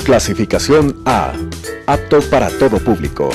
Clasificación A. Apto para todo público.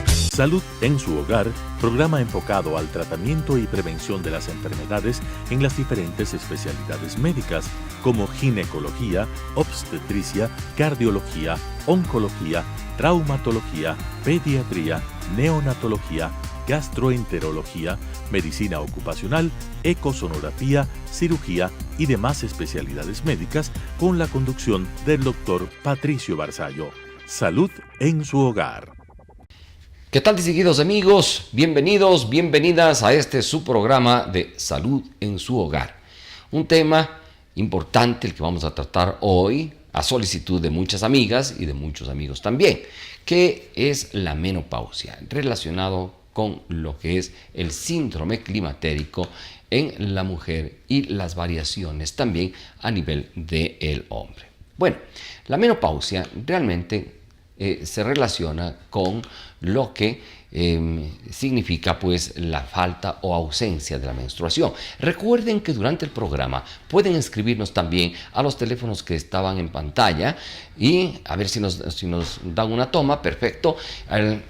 Salud en su hogar, programa enfocado al tratamiento y prevención de las enfermedades en las diferentes especialidades médicas, como ginecología, obstetricia, cardiología, oncología, traumatología, pediatría, neonatología, gastroenterología, medicina ocupacional, ecosonografía, cirugía y demás especialidades médicas, con la conducción del Dr. Patricio Barzallo. Salud en su hogar. ¿Qué tal, distinguidos amigos? Bienvenidos, bienvenidas a este su programa de Salud en su hogar. Un tema importante el que vamos a tratar hoy, a solicitud de muchas amigas y de muchos amigos también, que es la menopausia, relacionado con lo que es el síndrome climatérico en la mujer y las variaciones también a nivel del hombre. Bueno, la menopausia realmente se relaciona con lo que significa pues la falta o ausencia de la menstruación. Recuerden que durante el programa pueden escribirnos también a los teléfonos que estaban en pantalla y a ver si nos dan una toma, perfecto, al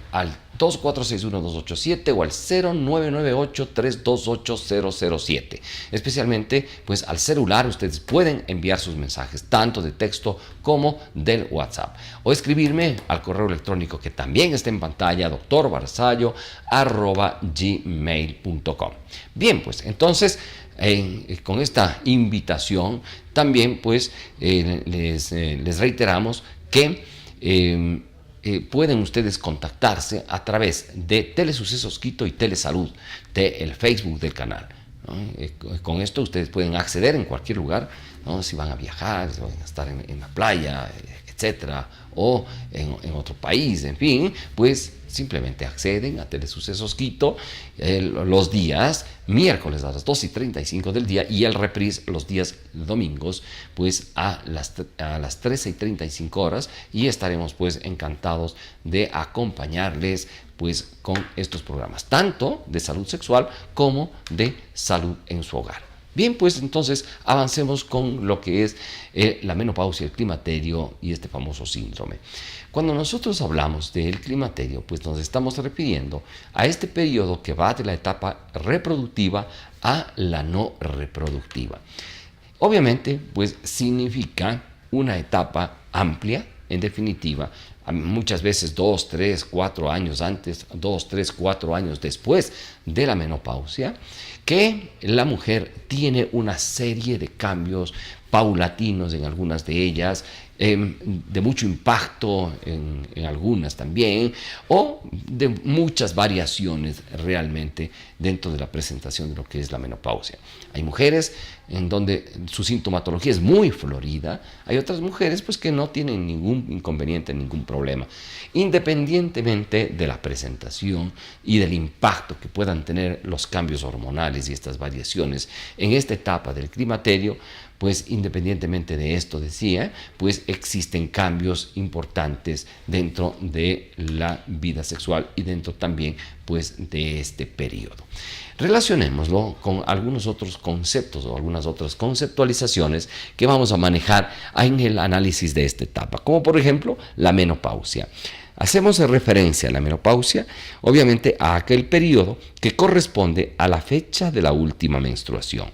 2461-287 o al 0998-328-007. Especialmente pues al celular ustedes pueden enviar sus mensajes tanto de texto como del WhatsApp o escribirme al correo electrónico que también está en pantalla, drbarzallo@gmail.com. Bien, pues entonces con esta invitación también pues les reiteramos que pueden ustedes contactarse a través de Telesucesos Quito y Telesalud, del Facebook del canal, ¿no? Con esto ustedes pueden acceder en cualquier lugar, ¿no? Si van a viajar, si van a estar en la playa, etcétera, o en otro país, en fin, pues simplemente acceden a Telesucesos Quito los días miércoles a las 2:35 del día y el reprise los días domingos pues a las 13:35 horas, y estaremos pues encantados de acompañarles pues con estos programas, tanto de salud sexual como de salud en su hogar. Bien, pues entonces avancemos con lo que es la menopausia, el climaterio y este famoso síndrome. Cuando nosotros hablamos del climaterio, pues nos estamos refiriendo a este periodo que va de la etapa reproductiva a la no reproductiva. Obviamente, pues significa una etapa amplia, en definitiva, muchas veces 2, 3, 4 años antes, 2, 3, 4 años después de la menopausia, que la mujer tiene una serie de cambios paulatinos en algunas de ellas, de mucho impacto en algunas también, o de muchas variaciones realmente dentro de la presentación de lo que es la menopausia. Hay mujeres en donde su sintomatología es muy florida, hay otras mujeres pues que no tienen ningún inconveniente, ningún problema, independientemente de la presentación y del impacto que puedan tener los cambios hormonales y estas variaciones en esta etapa del climaterio. Pues independientemente de esto, decía, pues existen cambios importantes dentro de la vida sexual y dentro también pues de este periodo. Relacionémoslo con algunos otros conceptos o algunas otras conceptualizaciones que vamos a manejar en el análisis de esta etapa, como por ejemplo la menopausia. Hacemos referencia a la menopausia, obviamente, a aquel periodo que corresponde a la fecha de la última menstruación.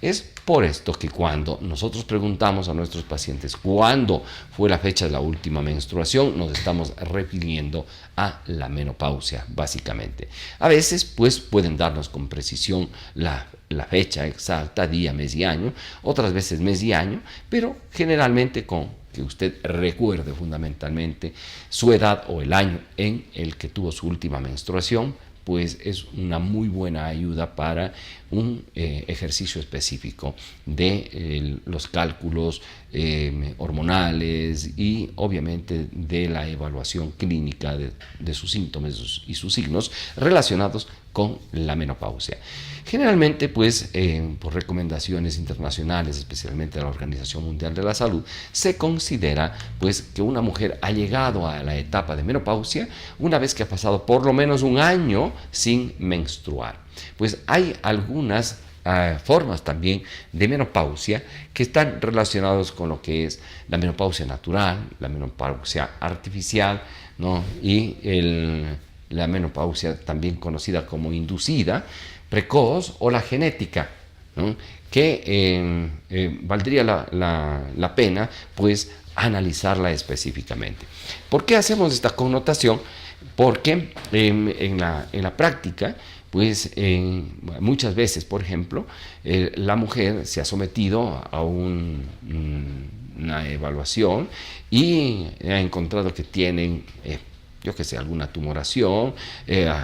Es por esto que cuando nosotros preguntamos a nuestros pacientes cuándo fue la fecha de la última menstruación, nos estamos refiriendo a la menopausia, básicamente. A veces, pues, pueden darnos con precisión la fecha exacta, día, mes y año, otras veces mes y año, pero generalmente con que usted recuerde fundamentalmente su edad o el año en el que tuvo su última menstruación, pues es una muy buena ayuda para un ejercicio específico de los cálculos hormonales y obviamente de la evaluación clínica de sus síntomas y sus signos relacionados con la menopausia. Generalmente, pues, por recomendaciones internacionales, especialmente de la Organización Mundial de la Salud, se considera, pues, que una mujer ha llegado a la etapa de menopausia una vez que ha pasado por lo menos un año sin menstruar. Pues hay algunas formas también de menopausia que están relacionados con lo que es la menopausia natural, la menopausia artificial, ¿no? Y la menopausia también conocida como inducida, precoz o la genética, ¿no? Que valdría la pena pues analizarla específicamente. ¿Por qué hacemos esta connotación? Porque en la práctica pues muchas veces, por ejemplo, la mujer se ha sometido a una evaluación y ha encontrado que tienen yo que sé, alguna tumoración,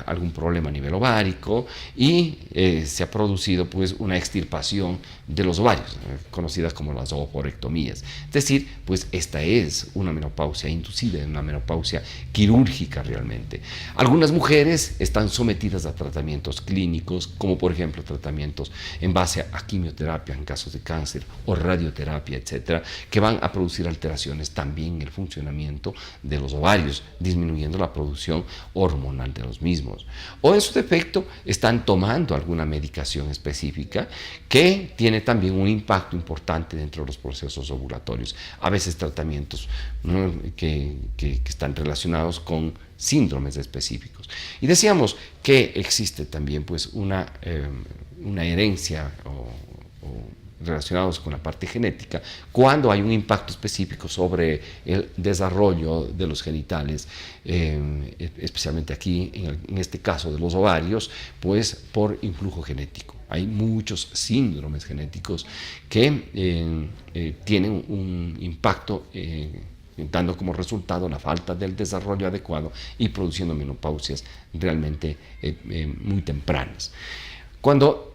algún problema a nivel ovárico y se ha producido pues una extirpación de los ovarios, conocida como las oophorectomías. Es decir, pues esta es una menopausia inducida, una menopausia quirúrgica realmente. Algunas mujeres están sometidas a tratamientos clínicos, como por ejemplo tratamientos en base a quimioterapia en casos de cáncer o radioterapia, etcétera, que van a producir alteraciones también en el funcionamiento de los ovarios, disminuyendo la producción hormonal de los mismos. O en su defecto están tomando alguna medicación específica que tiene también un impacto importante dentro de los procesos ovulatorios. A veces tratamientos, ¿no? que están relacionados con síndromes específicos. Y decíamos que existe también pues una herencia relacionados con la parte genética, cuando hay un impacto específico sobre el desarrollo de los genitales, especialmente aquí, en este caso de los ovarios, pues por influjo genético. Hay muchos síndromes genéticos que tienen un impacto dando como resultado la falta del desarrollo adecuado y produciendo menopausias realmente muy tempranas. Cuando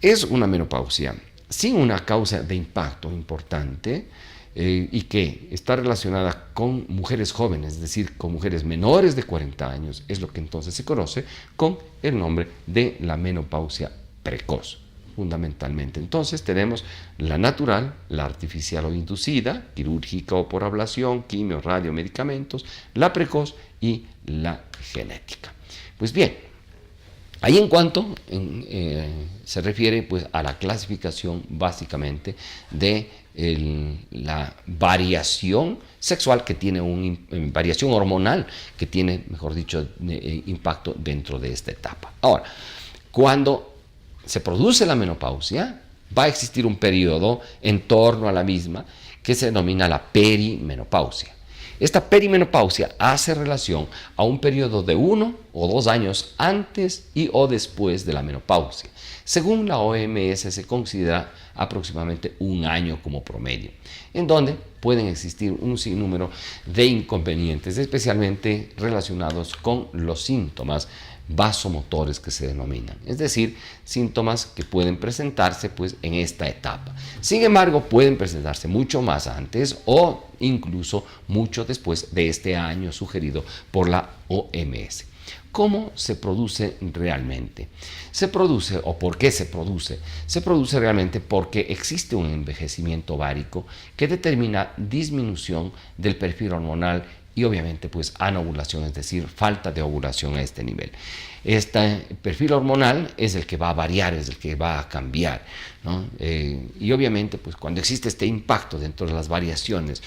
es una menopausia sin una causa de impacto importante y que está relacionada con mujeres jóvenes, es decir, con mujeres menores de 40 años, es lo que entonces se conoce con el nombre de la menopausia precoz. Fundamentalmente, entonces tenemos la natural, la artificial o inducida, quirúrgica o por ablación, quimio, radio, medicamentos, la precoz y la genética. Pues bien, ahí en cuanto se refiere pues, a la clasificación básicamente de la variación sexual que tiene variación hormonal que tiene, mejor dicho, impacto dentro de esta etapa. Ahora, cuando se produce la menopausia, va a existir un periodo en torno a la misma que se denomina la perimenopausia. Esta perimenopausia hace relación a un periodo de 1 o 2 años antes y o después de la menopausia. Según la OMS se considera aproximadamente 1 año como promedio, en donde pueden existir un sinnúmero de inconvenientes, especialmente relacionados con los síntomas vasomotores que se denominan, es decir, síntomas que pueden presentarse pues en esta etapa. Sin embargo, pueden presentarse mucho más antes o incluso mucho después de este año sugerido por la OMS. ¿Cómo se produce realmente? Se produce, ¿o por qué se produce? Se produce realmente porque existe un envejecimiento ovárico que determina disminución del perfil hormonal y obviamente pues anovulación, es decir, falta de ovulación a este nivel. Este perfil hormonal es el que va a variar, es el que va a cambiar, ¿no? Y obviamente pues cuando existe este impacto dentro de las variaciones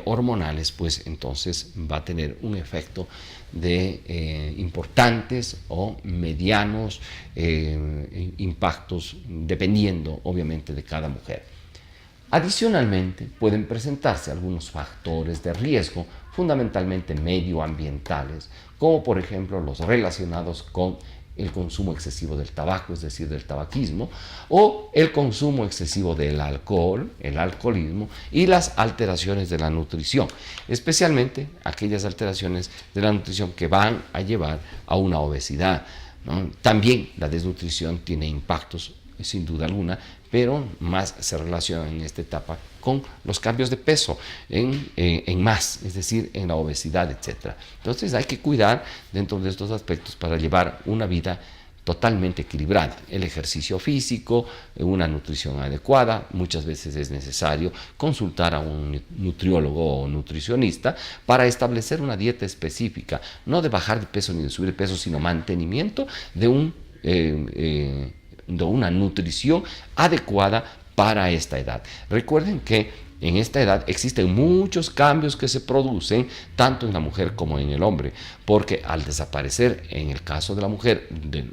hormonales, pues entonces va a tener un efecto de importantes o medianos impactos dependiendo obviamente de cada mujer. Adicionalmente, pueden presentarse algunos factores de riesgo, fundamentalmente medioambientales, como por ejemplo los relacionados con el consumo excesivo del tabaco, es decir, del tabaquismo, o el consumo excesivo del alcohol, el alcoholismo, y las alteraciones de la nutrición, especialmente aquellas alteraciones de la nutrición que van a llevar a una obesidad, ¿no? También la desnutrición tiene impactos sin duda alguna, pero más se relaciona en esta etapa con los cambios de peso en más, es decir, en la obesidad, etc. Entonces hay que cuidar dentro de estos aspectos para llevar una vida totalmente equilibrada. El ejercicio físico, una nutrición adecuada, muchas veces es necesario consultar a un nutriólogo o nutricionista para establecer una dieta específica, no de bajar de peso ni de subir de peso, sino mantenimiento de un de una nutrición adecuada para esta edad. Recuerden que en esta edad existen muchos cambios que se producen tanto en la mujer como en el hombre, porque al desaparecer en el caso de la mujer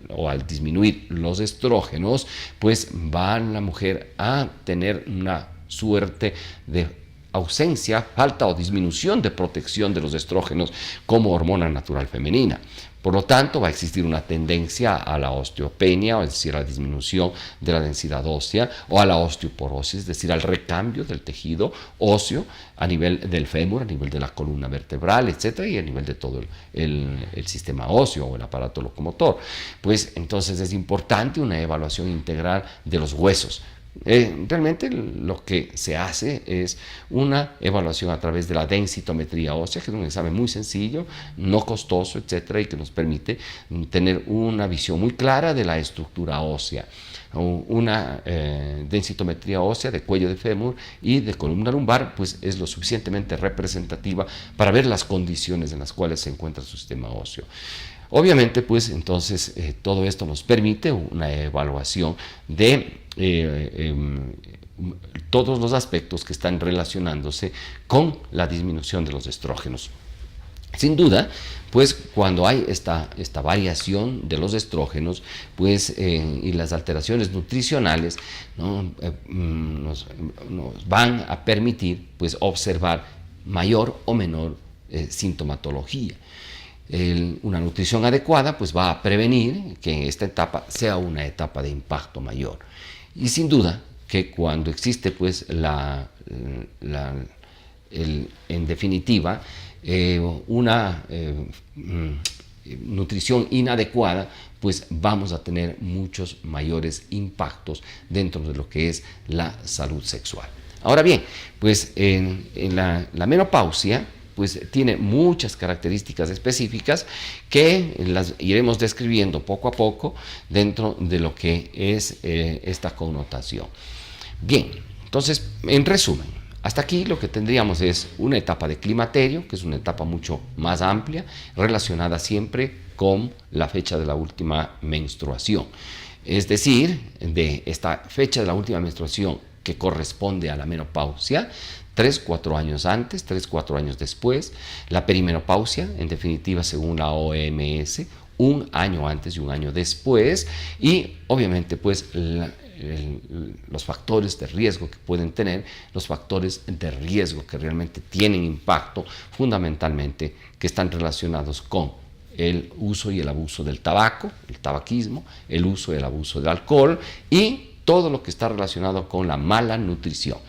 o al disminuir los estrógenos, pues va la mujer a tener una suerte de ausencia, falta o disminución de protección de los estrógenos como hormona natural femenina. Por lo tanto, va a existir una tendencia a la osteopenia, es decir, a la disminución de la densidad ósea, o a la osteoporosis, es decir, al recambio del tejido óseo a nivel del fémur, a nivel de la columna vertebral, etcétera, y a nivel de todo el sistema óseo o el aparato locomotor. Pues entonces es importante una evaluación integral de los huesos. Realmente lo que se hace es una evaluación a través de la densitometría ósea, que es un examen muy sencillo, no costoso, etcétera, y que nos permite tener una visión muy clara de la estructura ósea. Una densitometría ósea de cuello de fémur y de columna lumbar, pues es lo suficientemente representativa para ver las condiciones en las cuales se encuentra su sistema óseo. Obviamente, pues entonces todo esto nos permite una evaluación de todos los aspectos que están relacionándose con la disminución de los estrógenos. Sin duda, pues cuando hay esta variación de los estrógenos, pues y las alteraciones nutricionales, ¿no? nos van a permitir pues observar mayor o menor sintomatología. Una nutrición adecuada pues va a prevenir que esta etapa sea una etapa de impacto mayor. Y sin duda que cuando existe pues en definitiva una nutrición inadecuada, pues vamos a tener muchos mayores impactos dentro de lo que es la salud sexual. Ahora bien, pues en la menopausia pues tiene muchas características específicas que las iremos describiendo poco a poco dentro de lo que es esta connotación. Bien, entonces, en resumen, hasta aquí lo que tendríamos es una etapa de climaterio, que es una etapa mucho más amplia, relacionada siempre con la fecha de la última menstruación. Es decir, de esta fecha de la última menstruación que corresponde a la menopausia, 3-4 años antes, 3-4 años después, la perimenopausia, en definitiva, según la OMS, 1 año antes y 1 año después, y obviamente pues los factores de riesgo que pueden tener, los factores de riesgo que realmente tienen impacto, fundamentalmente que están relacionados con el uso y el abuso del tabaco, el tabaquismo, el uso y el abuso del alcohol y todo lo que está relacionado con la mala nutrición.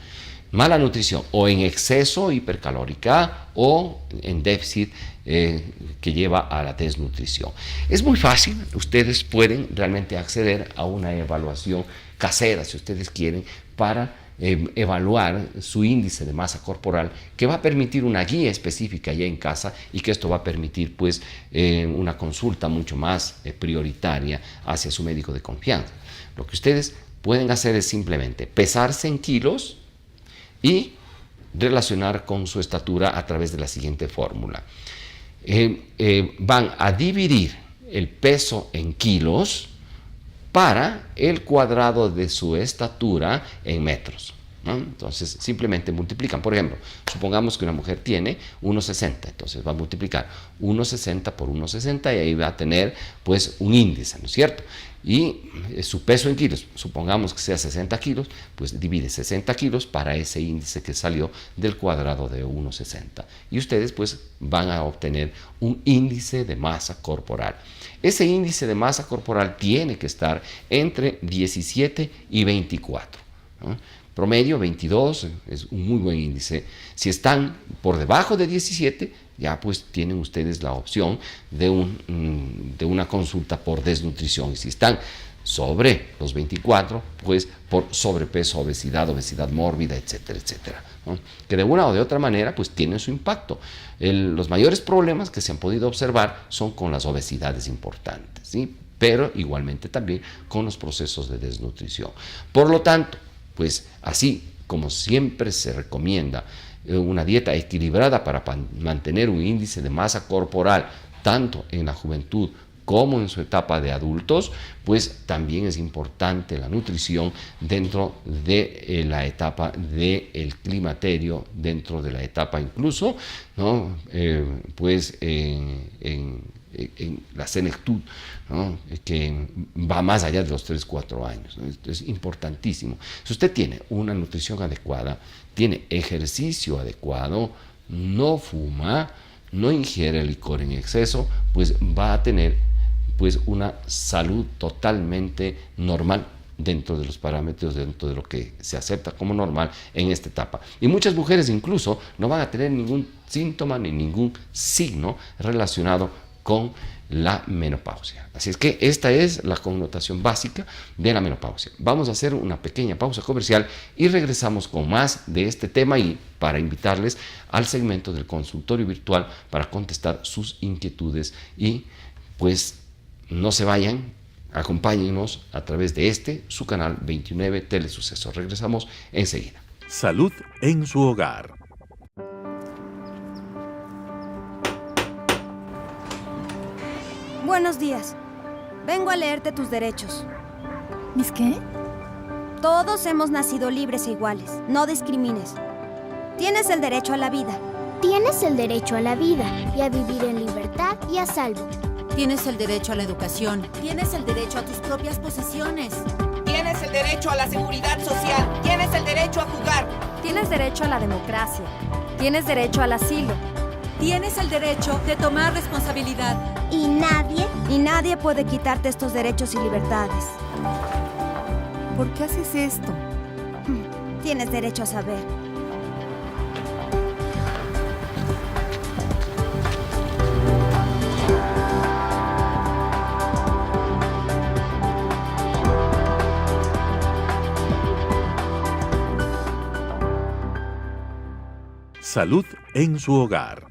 Mala nutrición o en exceso hipercalórica o en déficit que lleva a la desnutrición. Es muy fácil, ustedes pueden realmente acceder a una evaluación casera, si ustedes quieren, para evaluar su índice de masa corporal, que va a permitir una guía específica ya en casa y que esto va a permitir pues una consulta mucho más prioritaria hacia su médico de confianza. Lo que ustedes pueden hacer es simplemente pesarse en kilos y relacionar con su estatura a través de la siguiente fórmula. Van a dividir el peso en kilos para el cuadrado de su estatura en metros, ¿no? Entonces simplemente multiplican. Por ejemplo, supongamos que una mujer tiene 1,60, entonces va a multiplicar 1,60 por 1,60 y ahí va a tener pues un índice, ¿no es cierto? Y su peso en kilos, supongamos que sea 60 kilos, pues divide 60 kilos para ese índice que salió del cuadrado de 1,60. Y ustedes pues van a obtener un índice de masa corporal. Ese índice de masa corporal tiene que estar entre 17 y 24, ¿no? Promedio 22 es un muy buen índice. Si están por debajo de 17, ya pues tienen ustedes la opción de una consulta por desnutrición. Y si están sobre los 24, pues por sobrepeso, obesidad mórbida, etcétera, etcétera, ¿no? Que de una o de otra manera pues tienen su impacto. Los mayores problemas que se han podido observar son con las obesidades importantes, ¿sí? Pero igualmente también con los procesos de desnutrición. Por lo tanto, pues así como siempre se recomienda una dieta equilibrada para mantener un índice de masa corporal tanto en la juventud como en su etapa de adultos, pues también es importante la nutrición dentro de la etapa del climaterio, dentro de la etapa incluso, ¿no? En la senectud, ¿no? Que va más allá de los 3-4 años, ¿no? Esto es importantísimo. Si usted tiene una nutrición adecuada, tiene ejercicio adecuado, no fuma, no ingiere licor en exceso, pues va a tener pues una salud totalmente normal dentro de los parámetros, dentro de lo que se acepta como normal en esta etapa. Y muchas mujeres incluso no van a tener ningún síntoma ni ningún signo relacionado con la menopausia. Así es que esta es la connotación básica de la menopausia. Vamos a hacer una pequeña pausa comercial y regresamos con más de este tema y para invitarles al segmento del consultorio virtual para contestar sus inquietudes y pues no se vayan, acompáñenos a través de su canal 29 Telesucesos. Regresamos enseguida. Salud en su hogar. Buenos días. Vengo a leerte tus derechos. ¿Mis qué? Todos hemos nacido libres e iguales. No discrimines. Tienes el derecho a la vida. Tienes el derecho a la vida y a vivir en libertad y a salvo. Tienes el derecho a la educación. Tienes el derecho a tus propias posesiones. Tienes el derecho a la seguridad social. Tienes el derecho a jugar. Tienes derecho a la democracia. Tienes derecho al asilo. Tienes el derecho de tomar responsabilidad. Y nadie puede quitarte estos derechos y libertades. ¿Por qué haces esto? Tienes derecho a saber. Salud en su hogar.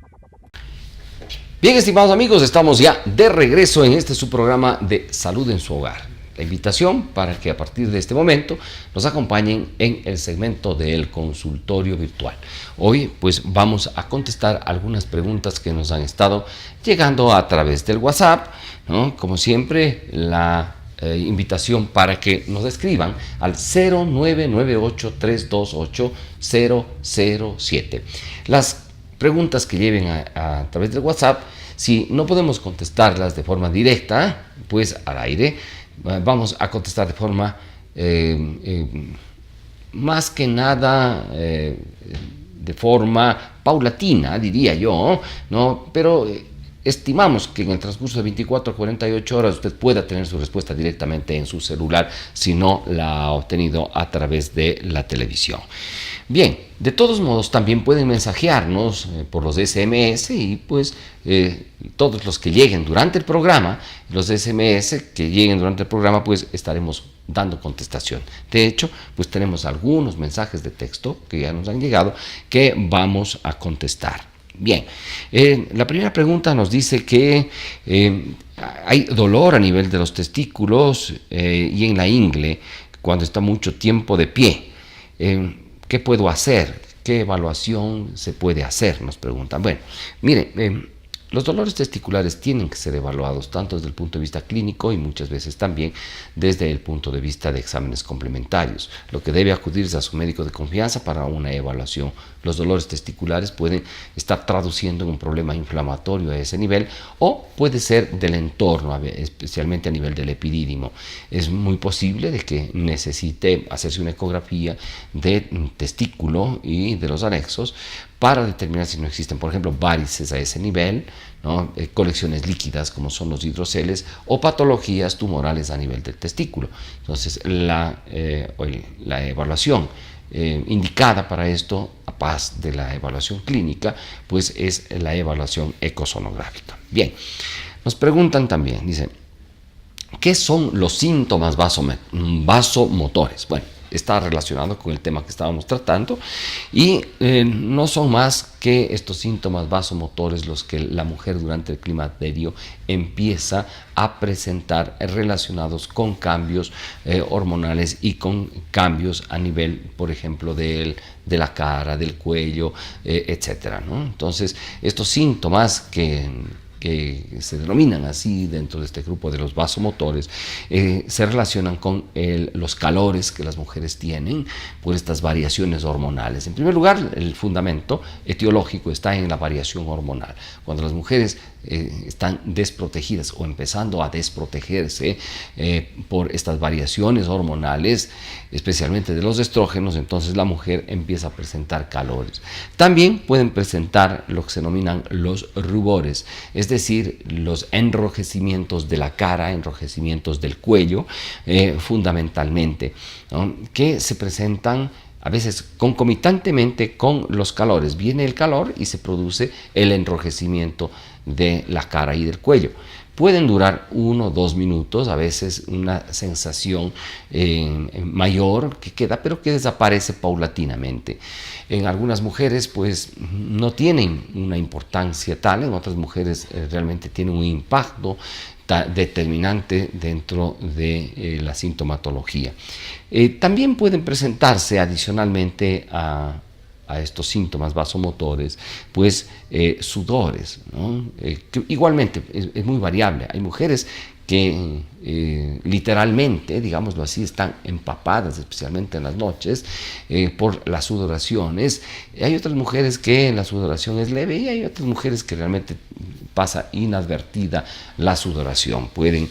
Bien, estimados amigos, estamos ya de regreso en su programa de Salud en su hogar. La invitación para que a partir de este momento nos acompañen en el segmento del consultorio virtual. Hoy pues vamos a contestar algunas preguntas que nos han estado llegando a través del WhatsApp, ¿no? Como siempre, la invitación para que nos escriban al 0998-328-007. Las preguntas que lleven a través del WhatsApp, si no podemos contestarlas de forma directa, pues al aire, vamos a contestar de forma más que nada de forma paulatina, diría yo, ¿no? Pero estimamos que en el transcurso de 24 a 48 horas usted pueda tener su respuesta directamente en su celular si no la ha obtenido a través de la televisión. Bien, de todos modos también pueden mensajearnos por los SMS y pues todos los que lleguen durante el programa, los SMS que lleguen durante el programa, pues estaremos dando contestación. De hecho, pues tenemos algunos mensajes de texto que ya nos han llegado que vamos a contestar. Bien, la primera pregunta nos dice que hay dolor a nivel de los testículos y en la ingle cuando está mucho tiempo de pie. ¿Qué puedo hacer? ¿Qué evaluación se puede hacer? Nos preguntan. Bueno, mire, los dolores testiculares tienen que ser evaluados tanto desde el punto de vista clínico y muchas veces también desde el punto de vista de exámenes complementarios. Lo que debe acudirse a su médico de confianza para una evaluación. Los dolores testiculares pueden estar traduciendo en un problema inflamatorio a ese nivel o puede ser del entorno, especialmente a nivel del epidídimo. Es muy posible de que necesite hacerse una ecografía de testículo y de los anexos para determinar si no existen, por ejemplo, varices a ese nivel, ¿no? Colecciones líquidas como son los hidroceles o patologías tumorales a nivel del testículo. Entonces, la evaluación indicada para esto, a paz de la evaluación clínica, pues es la evaluación ecosonográfica. Bien, nos preguntan también, dicen, ¿qué son los síntomas vasomotores? Bueno, está relacionado con el tema que estábamos tratando y no son más que estos síntomas vasomotores los que la mujer durante el climaterio empieza a presentar relacionados con cambios hormonales y con cambios a nivel, por ejemplo, de la cara, del cuello, etcétera, ¿no? Entonces, estos síntomas que que se denominan así dentro de este grupo de los vasomotores, se relacionan con los calores que las mujeres tienen por estas variaciones hormonales. En primer lugar, el fundamento etiológico está en la variación hormonal. Cuando las mujeres están desprotegidas o empezando a desprotegerse por estas variaciones hormonales, especialmente de los estrógenos, entonces la mujer empieza a presentar calores. También pueden presentar lo que se denominan los rubores, es decir, los enrojecimientos de la cara, enrojecimientos del cuello, fundamentalmente, ¿no?, que se presentan a veces concomitantemente con los calores. Viene el calor y se produce el enrojecimiento de la cara y del cuello. Pueden durar 1 o 2 minutos, a veces una sensación mayor que queda, pero que desaparece paulatinamente. En algunas mujeres pues no tienen una importancia tal, en otras mujeres realmente tienen un impacto determinante dentro de la sintomatología. También pueden presentarse adicionalmente a estos síntomas vasomotores, pues sudores, ¿no? Que igualmente es muy variable. Hay mujeres que literalmente, digámoslo así, están empapadas, especialmente en las noches, por las sudoraciones. Hay otras mujeres que la sudoración es leve y hay otras mujeres que realmente pasa inadvertida la sudoración. Pueden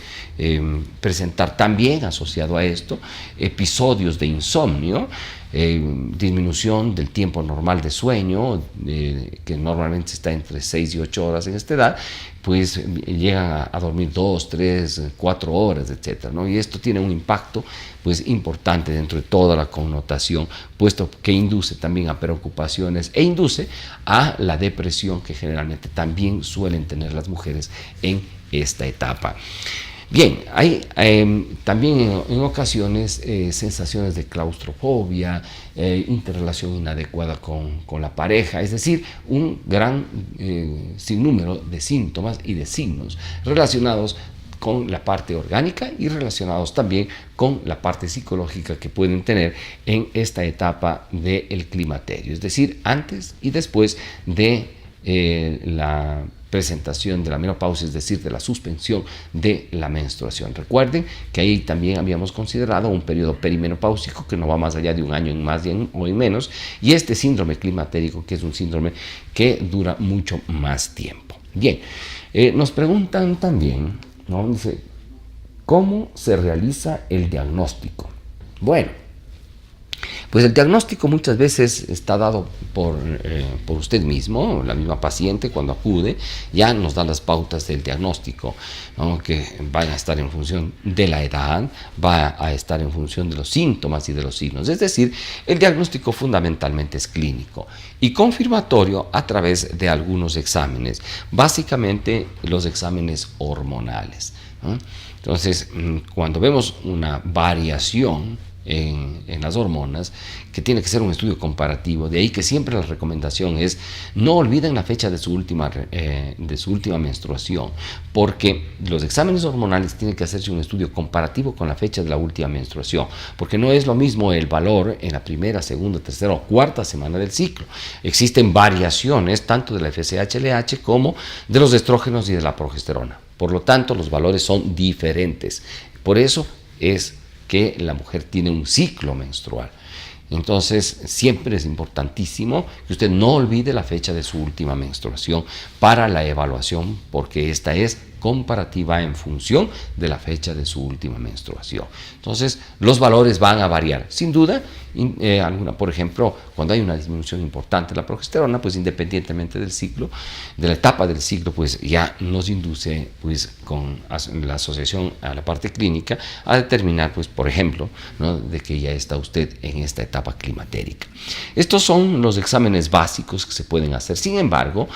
presentar también, asociado a esto, episodios de insomnio, disminución del tiempo normal de sueño, que normalmente está entre 6 y 8 horas en esta edad, pues llegan a dormir 2, 3, 4 horas, etcétera, ¿no? Y esto tiene un impacto pues importante dentro de toda la connotación, puesto que induce también a preocupaciones e induce a la depresión que generalmente también suelen tener las mujeres en esta etapa. Bien, hay también en ocasiones sensaciones de claustrofobia, interrelación inadecuada con la pareja, es decir, un gran sinnúmero de síntomas y de signos relacionados con la parte orgánica y relacionados también con la parte psicológica que pueden tener en esta etapa del climaterio, es decir, antes y después de la presentación de la menopausia, es decir, de la suspensión de la menstruación. Recuerden que ahí también habíamos considerado un periodo perimenopáusico que no va más allá de 1 año en más o en menos, y este síndrome climatérico, que es un síndrome que dura mucho más tiempo. Bien, nos preguntan también, ¿no?, dice, ¿cómo se realiza el diagnóstico? Bueno, pues el diagnóstico muchas veces está dado por usted mismo, la misma paciente cuando acude, ya nos da las pautas del diagnóstico, ¿no?, que van a estar en función de la edad, va a estar en función de los síntomas y de los signos. Es decir, el diagnóstico fundamentalmente es clínico y confirmatorio a través de algunos exámenes, básicamente los exámenes hormonales, ¿no? Entonces, cuando vemos una variación en las hormonas, que tiene que ser un estudio comparativo, de ahí que siempre la recomendación es no olviden la fecha de su última menstruación, porque los exámenes hormonales tienen que hacerse un estudio comparativo con la fecha de la última menstruación, porque no es lo mismo el valor en la primera, segunda, tercera o cuarta semana del ciclo. Existen variaciones tanto de la FSH-LH como de los estrógenos y de la progesterona, por lo tanto los valores son diferentes. Por eso es que la mujer tiene un ciclo menstrual. Entonces, siempre es importantísimo que usted no olvide la fecha de su última menstruación para la evaluación, porque esta es comparativa en función de la fecha de su última menstruación. Entonces, los valores van a variar. Sin duda, alguna, por ejemplo, cuando hay una disminución importante de la progesterona, pues independientemente del ciclo, de la etapa del ciclo, pues ya nos induce, pues con la asociación a la parte clínica, a determinar, pues por ejemplo, ¿no?, de que ya está usted en esta etapa climatérica. Estos son los exámenes básicos que se pueden hacer. Sin embargo,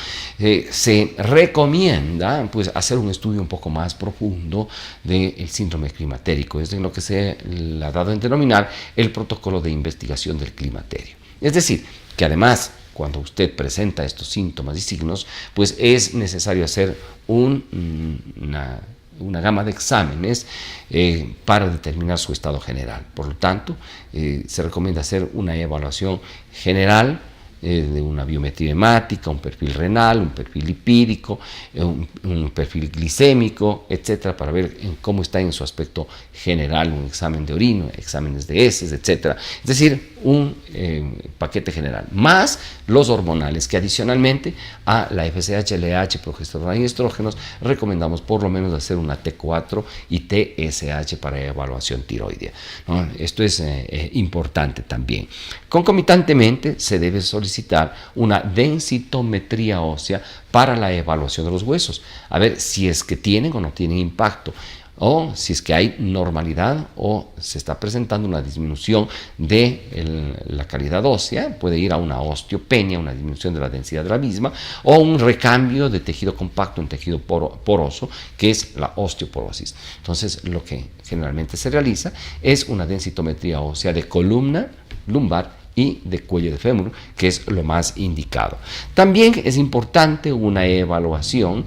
se recomienda, pues, hacer un estudio un poco más profundo del síndrome climatérico. Es en lo que se le ha dado a denominar el protocolo de investigación del climaterio. Es decir, que además, cuando usted presenta estos síntomas y signos, pues es necesario hacer una gama de exámenes para determinar su estado general. Por lo tanto, se recomienda hacer una evaluación general de una biometría hemática, un perfil renal, un perfil lipídico, un perfil glicémico, etcétera, para ver cómo está en su aspecto general, un examen de orina, exámenes de heces, etcétera. Es decir, un paquete general, más los hormonales, que adicionalmente a la FSH, LH, progesterona y estrógenos, recomendamos por lo menos hacer una T4 y TSH para evaluación tiroidea, ¿no? Esto es importante también. Concomitantemente, se debe solicitar una densitometría ósea para la evaluación de los huesos, a ver si es que tienen o no tienen impacto, o si es que hay normalidad o se está presentando una disminución de la calidad ósea. Puede ir a una osteopenia, una disminución de la densidad de la misma, o un recambio de tejido compacto en tejido poroso, que es la osteoporosis. Entonces, lo que generalmente se realiza es una densitometría ósea de columna, lumbar y de cuello de fémur, que es lo más indicado. También es importante una evaluación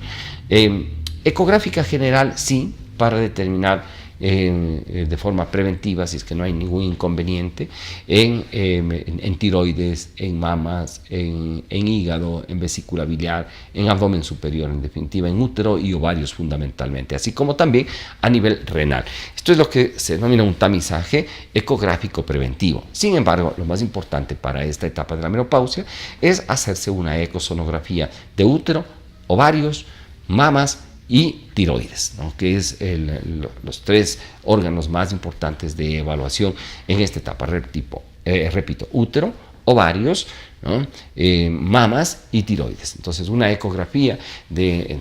ecográfica general, sí, para determinar de forma preventiva, si es que no hay ningún inconveniente, en tiroides, en mamas, en hígado, en vesícula biliar, en abdomen superior, en definitiva, en útero y ovarios fundamentalmente, así como también a nivel renal. Esto es lo que se denomina un tamizaje ecográfico preventivo. Sin embargo, lo más importante para esta etapa de la menopausia es hacerse una ecosonografía de útero, ovarios, mamas y tiroides, ¿no? Que es los tres órganos más importantes de evaluación en esta etapa. Repito, útero, ovarios, ¿no? Mamas y tiroides. Entonces, una ecografía de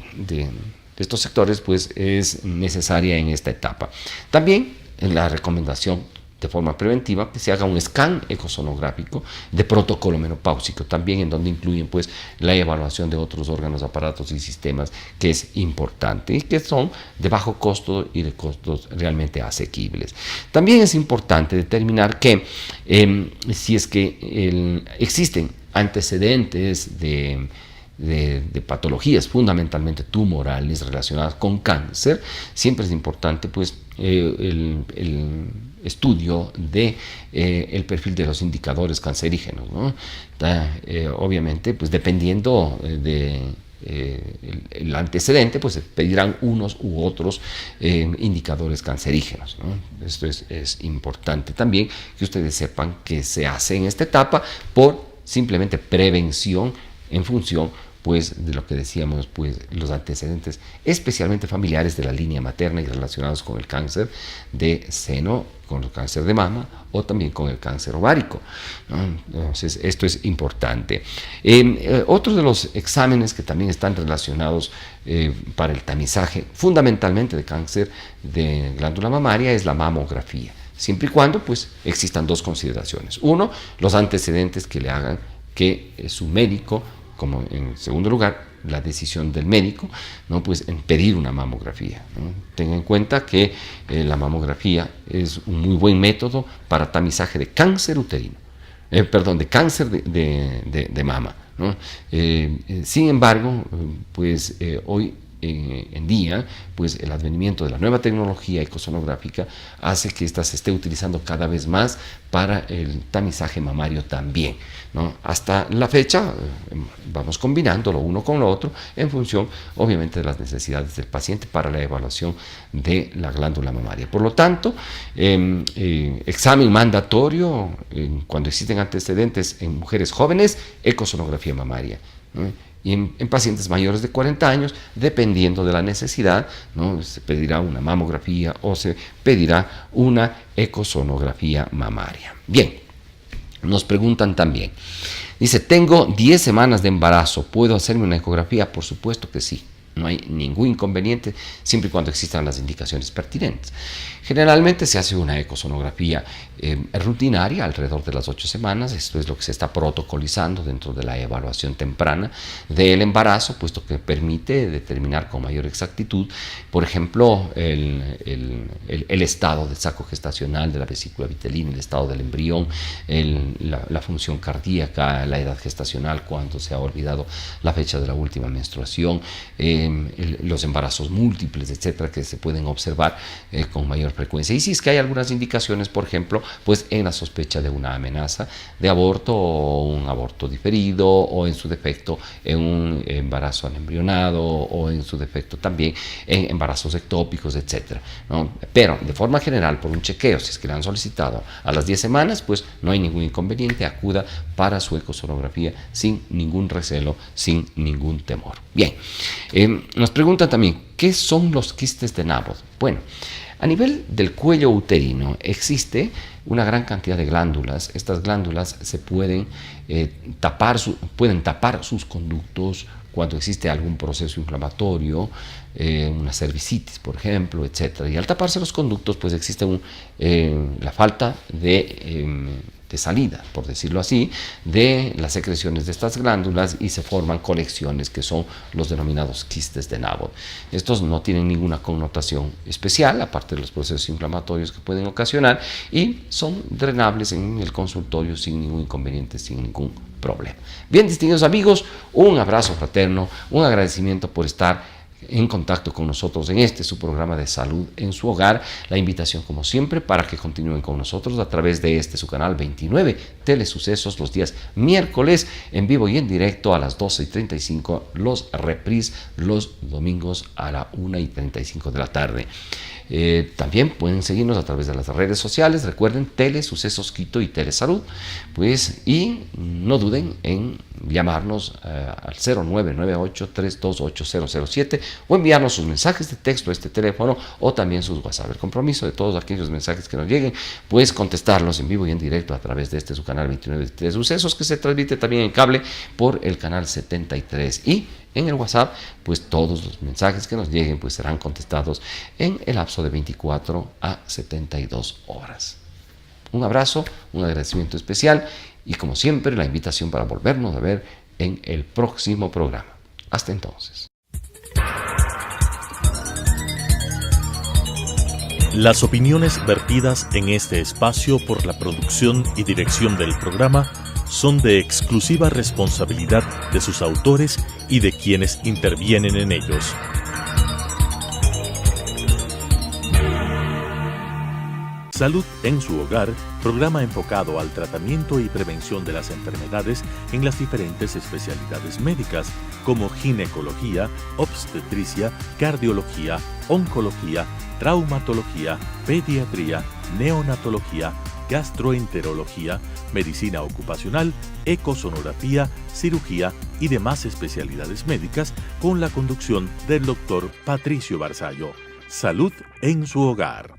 estos sectores pues, es necesaria en esta etapa. También la recomendación de forma preventiva que se haga un scan ecosonográfico de protocolo menopáusico, también en donde incluyen pues la evaluación de otros órganos, aparatos y sistemas, que es importante y que son de bajo costo y de costos realmente asequibles. También es importante determinar que si es que existen antecedentes de patologías fundamentalmente tumorales relacionadas con cáncer, siempre es importante pues el estudio de el perfil de los indicadores cancerígenos, ¿no? Obviamente pues dependiendo de el antecedente, pues se pedirán unos u otros indicadores cancerígenos, ¿no? Esto es importante también que ustedes sepan que se hace en esta etapa por simplemente prevención en función pues de lo que decíamos, pues los antecedentes especialmente familiares de la línea materna y relacionados con el cáncer de seno, con el cáncer de mama o también con el cáncer ovárico, ¿no? Entonces esto es importante. Otro de los exámenes que también están relacionados para el tamizaje fundamentalmente de cáncer de glándula mamaria es la mamografía, siempre y cuando pues existan dos consideraciones. Uno, los antecedentes que le hagan que su médico, como en segundo lugar, la decisión del médico, ¿no? Pues en pedir una mamografía, ¿no? Tenga en cuenta que la mamografía es un muy buen método para tamizaje de cáncer uterino, de cáncer de mama, ¿no? Sin embargo, pues hoy en día, pues el advenimiento de la nueva tecnología ecosonográfica hace que ésta se esté utilizando cada vez más para el tamizaje mamario también, ¿no? Hasta la fecha vamos combinando lo uno con lo otro en función obviamente de las necesidades del paciente para la evaluación de la glándula mamaria. Por lo tanto, examen mandatorio cuando existen antecedentes en mujeres jóvenes, ecosonografía mamaria, ¿no? Y en pacientes mayores de 40 años, dependiendo de la necesidad, ¿no? Se pedirá una mamografía o se pedirá una ecosonografía mamaria. Bien, nos preguntan también, dice, tengo 10 semanas de embarazo, ¿puedo hacerme una ecografía? Por supuesto que sí. No hay ningún inconveniente siempre y cuando existan las indicaciones pertinentes. Generalmente se hace una ecosonografía rutinaria alrededor de las 8 semanas. Esto es lo que se está protocolizando dentro de la evaluación temprana del embarazo, puesto que permite determinar con mayor exactitud, por ejemplo, el estado del saco gestacional, de la vesícula vitelina, el estado del embrión, la función cardíaca, la edad gestacional, cuando se ha olvidado la fecha de la última menstruación, los embarazos múltiples, etcétera, que se pueden observar con mayor frecuencia. Y si es que hay algunas indicaciones, por ejemplo, pues en la sospecha de una amenaza de aborto o un aborto diferido, o en su defecto en un embarazo anembrionado, o en su defecto también en embarazos ectópicos, etcétera, ¿no? Pero de forma general, por un chequeo, si es que le han solicitado a las 10 semanas, pues no hay ningún inconveniente, acuda para su ecosonografía sin ningún recelo, sin ningún temor. Bien, nos preguntan también, ¿qué son los quistes de Naboth? Bueno, a nivel del cuello uterino existe una gran cantidad de glándulas. Estas glándulas se pueden tapar sus conductos cuando existe algún proceso inflamatorio, una cervicitis, por ejemplo, etc. Y al taparse los conductos, pues existe la falta de salida, por decirlo así, de las secreciones de estas glándulas, y se forman colecciones que son los denominados quistes de Naboth. Estos no tienen ninguna connotación especial, aparte de los procesos inflamatorios que pueden ocasionar, y son drenables en el consultorio sin ningún inconveniente, sin ningún problema. Bien, distinguidos amigos, un abrazo fraterno, un agradecimiento por estar en contacto con nosotros en su programa de Salud en su Hogar. La invitación, como siempre, para que continúen con nosotros a través de su canal 29 Telesucesos, los días miércoles en vivo y en directo a las 12:35, los reprise los domingos a la 1:35 de la tarde. También pueden seguirnos a través de las redes sociales. Recuerden, Telesucesos Quito y Telesalud, pues, y no duden en llamarnos al 0998-328-007 o enviarnos sus mensajes de texto a este teléfono, o también sus WhatsApp. El compromiso de todos aquellos mensajes que nos lleguen, pues contestarlos en vivo y en directo a través de su canal 29 de Telesucesos, que se transmite también en cable por el canal 73, y en el WhatsApp, pues todos los mensajes que nos lleguen pues serán contestados en el lapso de 24 a 72 horas. Un abrazo, un agradecimiento especial, y como siempre la invitación para volvernos a ver en el próximo programa. Hasta entonces. Las opiniones vertidas en este espacio por la producción y dirección del programa son de exclusiva responsabilidad de sus autores y de quienes intervienen en ellos. Salud en su Hogar, programa enfocado al tratamiento y prevención de las enfermedades en las diferentes especialidades médicas, como ginecología, obstetricia, cardiología, oncología, traumatología, pediatría, neonatología, gastroenterología, medicina ocupacional, ecosonografía, cirugía y demás especialidades médicas, con la conducción del Dr. Patricio Barzallo. Salud en su Hogar.